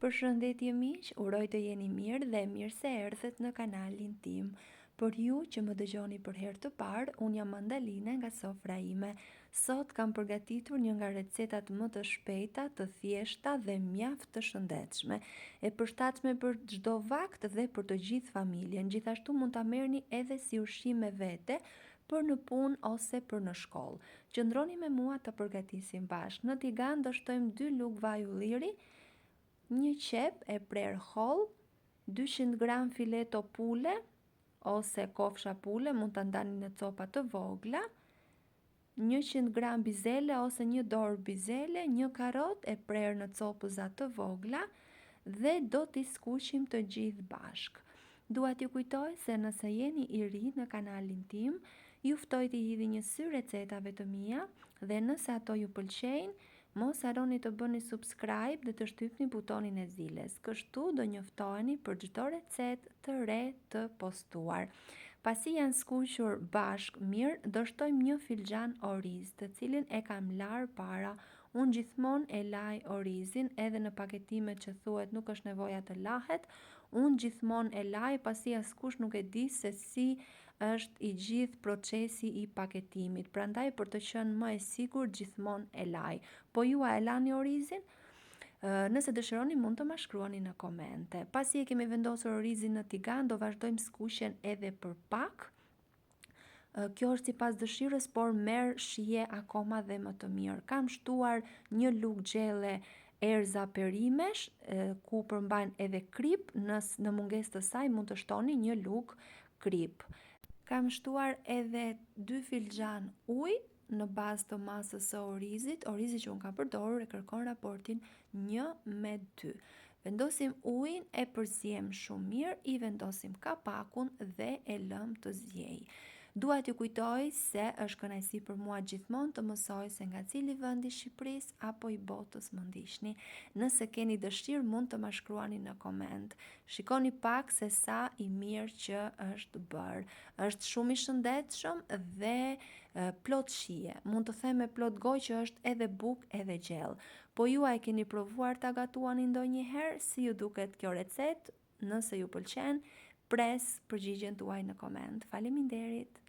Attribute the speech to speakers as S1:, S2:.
S1: Përshëndetje miq, uroj të jeni mirë dhe mirë se erdhët në kanalin tim. Për ju që më dëgjoni për herë të parë, unë jam Mandalina nga sofra ime. Sot kam përgatitur një nga recetat më të shpejta, të thjeshta dhe mjaft të shëndetshme, e përshtatshme për çdo vakt dhe për të gjithë familjen. Gjithashtu mund ta merrni edhe si ushqim me vete, për në punë ose për në shkollë. Qëndroni me mua të përgatisim bashkë. Në tigan do shtojmë 2 lugë vaj ulliri, një qep e prerë holl, 200 gram fileto pule ose kofsha pule, mund të ndani në copa të vogla, 100 gram bizele ose një dorë bizele, një karot e prerë në copëza të vogla dhe do t'i skuqim të gjithë bashkë. Dua t'ju kujtoj se nëse jeni i ri në kanalin tim, ju ftoj t'i hidhi një sy recetave të mia dhe nëse ato ju pëlqejnë, mos harroni të bëni subscribe dhe të shtypni butonin e zilës. Kështu do njoftoheni për çdo recetë të re të postuar. Pasi janë skuqur bashkë mirë, do shtojmë një filxhan oriz, të cilin e kam larë para. Unë gjithmonë e laj orizin, edhe në paketimet që thuhet nuk është nevoja të lahet, unë gjithmonë e laj pasi askush nuk e di se si është i gjithë procesi i paketimit. Prandaj për të qenë më e sigurt gjithmonë e laj. Po ju a e lani orizin? Nëse dëshironi mund të ma shkruani në komente. Pasi e kemi vendosur orizin në tigan, do vazhdojmë skuqjen edhe për pak. Kjo është sipas dëshirës, por merr shije akoma dhe më të mirë. Kam shtuar një lugë gjelle erza perimesh, ku përmbajnë edhe krip, në mungesë të saj mund të shtoni një lugë krip. Kam shtuar edhe 2 filxhan ujë në bazë të masës së orizit. Orizi që unë kam përdorur e kërkon raportin 1:2. Vendosim ujin, e përziejmë shumë mirë, i vendosim kapakun dhe e lëm të ziejë. Dua t'ju kujtoj se është kënaqësi për mua gjithmonë të mësoj se nga cili vend i Shqipërisë apo i botës më ndiqni. Nëse keni dëshirë mund të ma shkruani në koment. Shikoni pak se sa i mirë që është bërë. Është shumë i shëndetshëm dhe plot shije. Mund të them me plot gojë që është edhe bukë edhe gjellë. Po ju a e keni provuar ta gatuani ndonjëherë? Si ju duket kjo recetë? Nëse ju pëlqen, pres përgjigjen tuaj në koment. Faleminderit!